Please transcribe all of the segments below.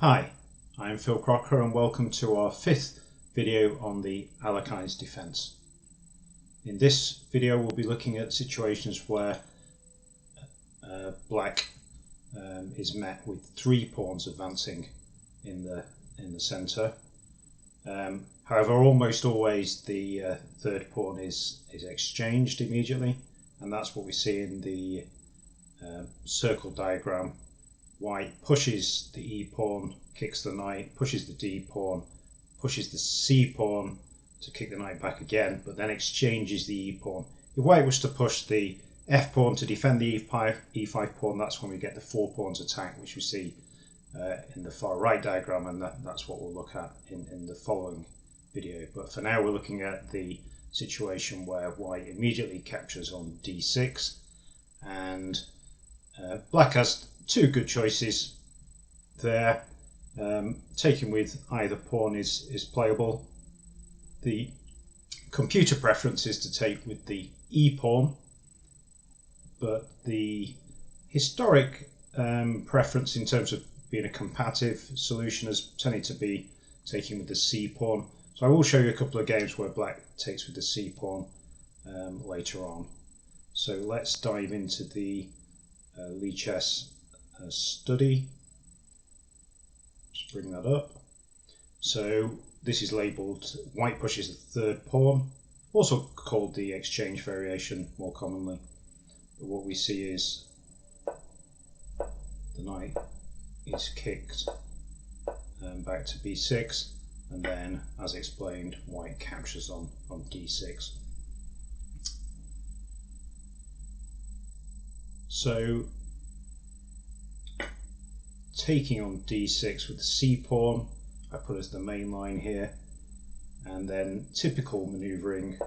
Hi, I'm Phil Crocker and welcome to our fifth video on the Alekhine's defence. In this video we'll be looking at situations where black is met with three pawns advancing in the centre. However, almost always the third pawn is exchanged immediately, and that's what we see in the circle diagram. White pushes the E pawn, kicks the knight, pushes the D pawn, pushes the C pawn to kick the knight back again, but then exchanges the E pawn. If White was to push the F pawn to defend the E5 pawn, that's when we get the four pawns attack, which we see in the far right diagram, and that's what we'll look at in the following video. But for now we're looking at the situation where White immediately captures on D6, and Black has two good choices there. Taking with either pawn is playable. The computer preference is to take with the E pawn, but the historic preference in terms of being a combative solution has tended to be taking with the C pawn. So I will show you a couple of games where Black takes with the C pawn later on. So let's dive into the Lichess study. Just bring that up. So this is labelled White pushes the third pawn, also called the exchange variation more commonly. But what we see is the knight is kicked back to B6, and then, as explained, White captures on D6. So taking on D6 with the C pawn, I put as the main line here, and then typical manoeuvring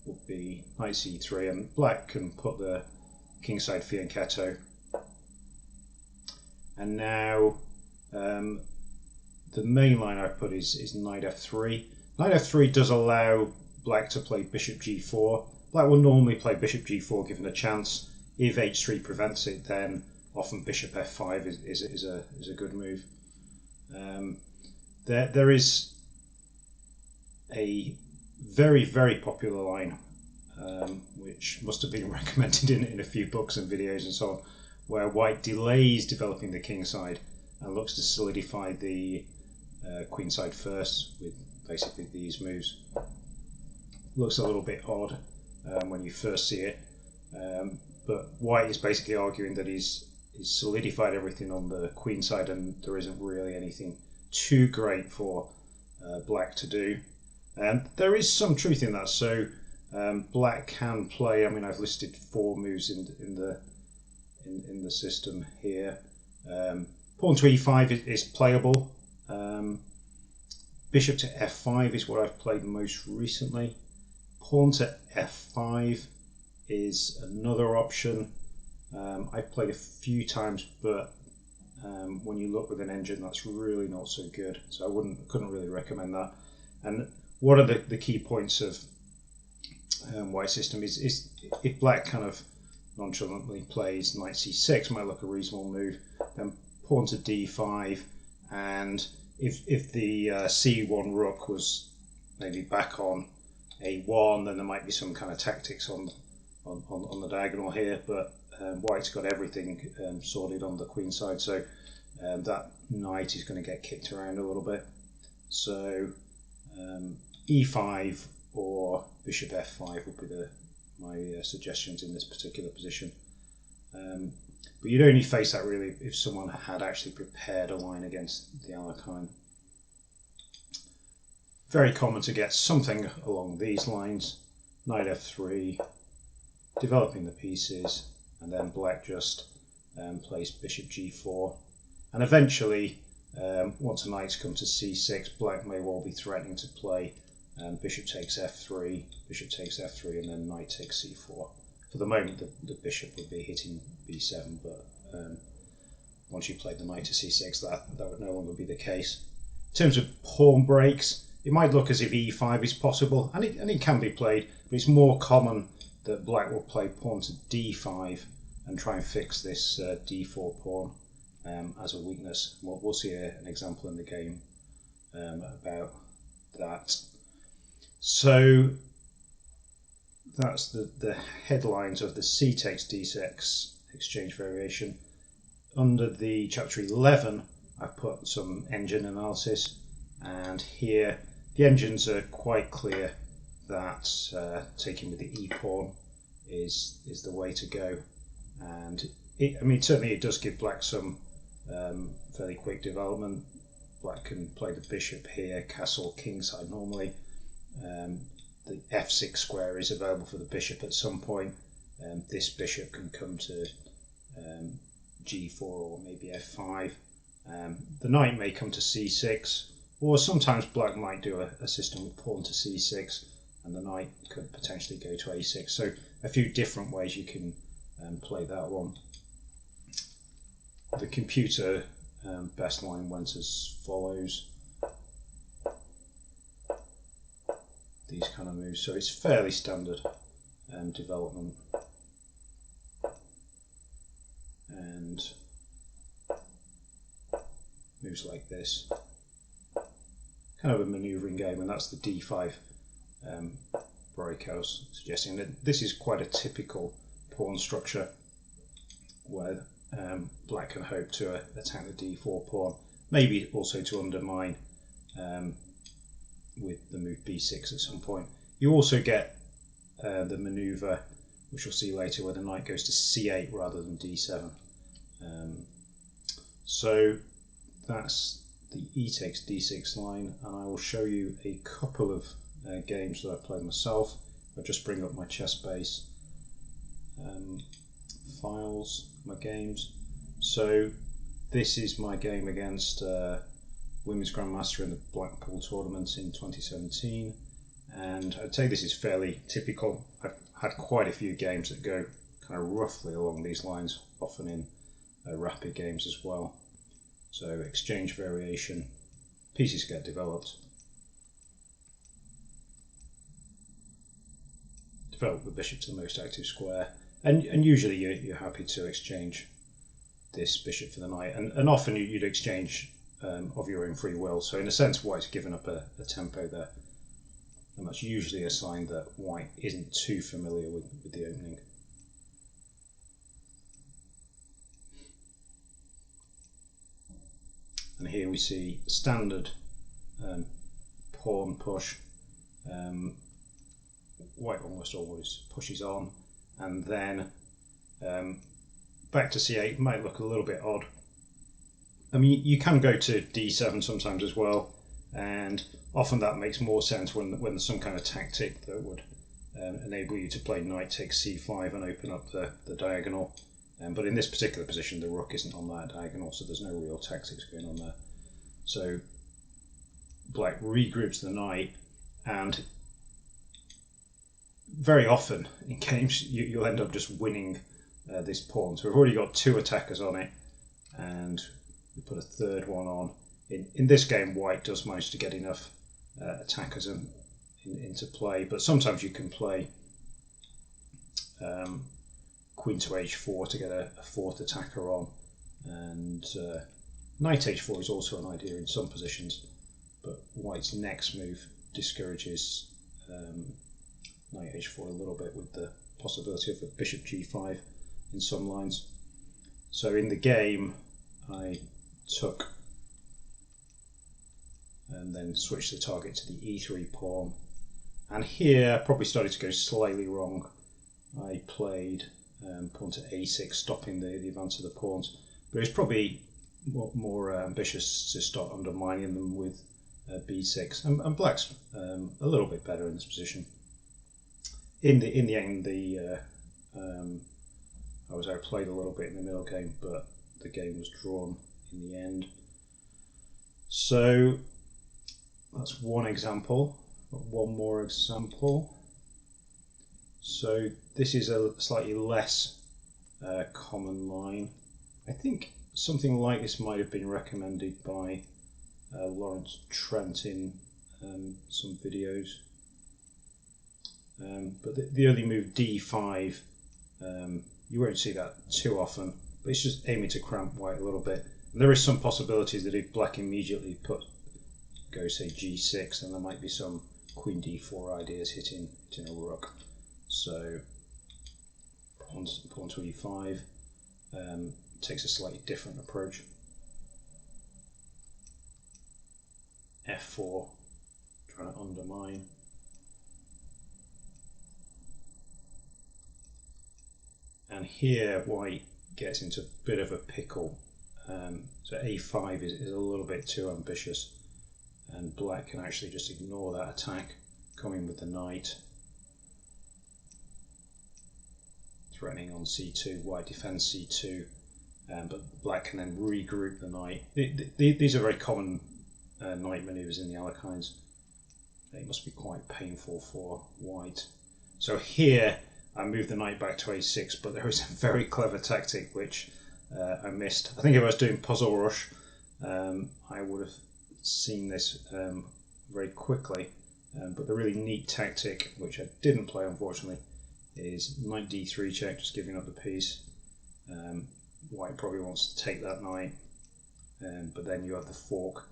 would be knight C3, and Black can put the kingside fianchetto. And now the main line I put is knight F3. Knight F3 does allow Black to play bishop G4. Black will normally play bishop G4 given a chance. If H3 prevents it, then often bishop F5 is a good move. There is a very popular line which must have been recommended in a few books and videos and so on, where White delays developing the kingside and looks to solidify the queenside first with basically these moves. Looks a little bit odd when you first see it, but White is basically arguing that he's solidified everything on the queen side and there isn't really anything too great for Black to do. There is some truth in that. So Black can play, I mean, I've listed four moves in the system here. Pawn to E5 is playable. Bishop to F5 is what I've played most recently. Pawn to F5 is another option. I've played a few times, but when you look with an engine, that's really not so good. So I couldn't really recommend that. And one of the key points of White's system is if Black kind of nonchalantly plays knight C6, might look a reasonable move. Then pawn to D5, and if the C1 rook was maybe back on A1, then there might be some kind of tactics on the diagonal here, but White's got everything sorted on the queen side, so that knight is going to get kicked around a little bit. So E5 or bishop F5 would be my suggestions in this particular position. But you'd only face that really if someone had actually prepared a line against the Alekhine. Very common to get something along these lines: knight F3, developing the pieces, and then Black just plays bishop G4. And eventually, once a knight's come to C6, Black may well be threatening to play bishop takes F3, bishop takes F3, and then knight takes C4. For the moment, the bishop would be hitting B7, but once you played the knight to C6, that would no longer be the case. In terms of pawn breaks, it might look as if E5 is possible, and it can be played, but it's more common that Black will play pawn to D5 and try and fix this D4 pawn. as a weakness. We'll see an example in the game about that. So that's the headlines of the c takes d6 exchange variation. Under the chapter 11, I've put some engine analysis, and here the engines are quite clear that taking with the e pawn is the way to go. And certainly it does give black some fairly quick development. Black can play the bishop here, castle kingside normally. The f6 square is available for the bishop at some point. This bishop can come to g4 or maybe f5. The knight may come to c6, or sometimes black might do a system with pawn to c6, and the knight could potentially go to a6. So a few different ways you can play that one. The computer best line went as follows. These kind of moves, so it's fairly standard development. And moves like this, kind of a manoeuvring game, and that's the d5 break I was suggesting. That this is quite a typical pawn structure where black can hope to attack the d4 pawn, maybe also to undermine with the move b6 at some point. You also get the manoeuvre, which we'll see later, where the knight goes to c8 rather than d7. So that's the e takes d6 line, and I will show you a couple of games that I've played myself. I'll just bring up my chess base files, my games. So this is my game against Women's Grandmaster in the Blackpool tournament in 2017, and I'd say this is fairly typical. I've had quite a few games that go kind of roughly along these lines, often in rapid games as well. So exchange variation, pieces get developed. Develop the bishop to the most active square, and usually you're happy to exchange this bishop for the knight, and often you'd exchange of your own free will. So in a sense, white's given up a tempo there, and that's usually a sign that white isn't too familiar with the opening. And here we see standard pawn push. White almost always pushes on, and then back to c8 might look a little bit odd. I mean, you can go to d7 sometimes as well, and often that makes more sense when there's some kind of tactic that would enable you to play knight takes c5 and open up the diagonal. But in this particular position, the rook isn't on that diagonal, so there's no real tactics going on there. So black regroups the knight, and very often in games you'll end up just winning this pawn. So we've already got two attackers on it, and we put a third one on. In this game, white does manage to get enough attackers into play, but sometimes you can play queen to h4 to get a fourth attacker on, and knight h4 is also an idea in some positions, but white's next move discourages knight h4 a little bit, with the possibility of a bishop g5 in some lines. So in the game, I took and then switched the target to the e3 pawn, and here I probably started to go slightly wrong. I played pawn to a6, stopping the advance of the pawns, but it's probably more ambitious to start undermining them with b6, and black's a little bit better in this position. In the end, I was outplayed a little bit in the middle game, but the game was drawn in the end. So that's one example. One more example. So this is a slightly less common line. I think something like this might have been recommended by Lawrence Trent in some videos. But the early move d5, you won't see that too often, but it's just aiming to cramp white a little bit. There is some possibilities that if black immediately go say g6, then there might be some queen d4 ideas hitting a rook. So pawn to e5 takes a slightly different approach. f4, trying to undermine. And here white gets into a bit of a pickle. So a5 is a little bit too ambitious, and black can actually just ignore that attack, coming with the knight, threatening on c2. White defends c2, but black can then regroup the knight. These are very common knight maneuvers in the Alekhines. It must be quite painful for white. So here I move the knight back to a6, but there is a very clever tactic which I missed. I think if I was doing Puzzle Rush, I would have seen this very quickly. But the really neat tactic, which I didn't play unfortunately, is knight d3 check, just giving up the piece. White probably wants to take that knight, but then you have the fork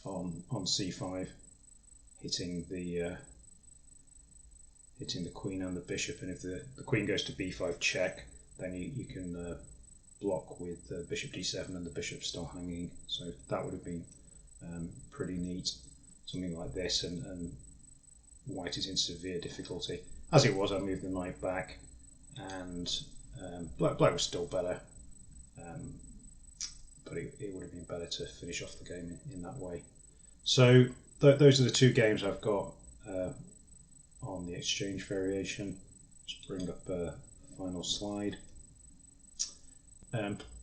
on c5, hitting the queen and the bishop, and if the queen goes to b5 check, then you can block with bishop d7 and the bishop still hanging. So that would have been pretty neat, something like this, and white is in severe difficulty. As it was, I moved the knight back, and black was still better, but it would have been better to finish off the game in that way. So those are the two games I've got on the exchange variation. Just bring up a final slide.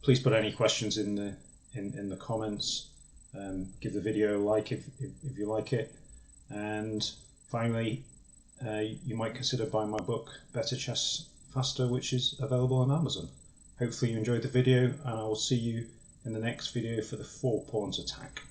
Please put any questions in the comments. Give the video a like if you like it, and finally you might consider buying my book Better Chess Faster, which is available on Amazon. Hopefully you enjoyed the video, and I will see you in the next video for the 4 pawns attack.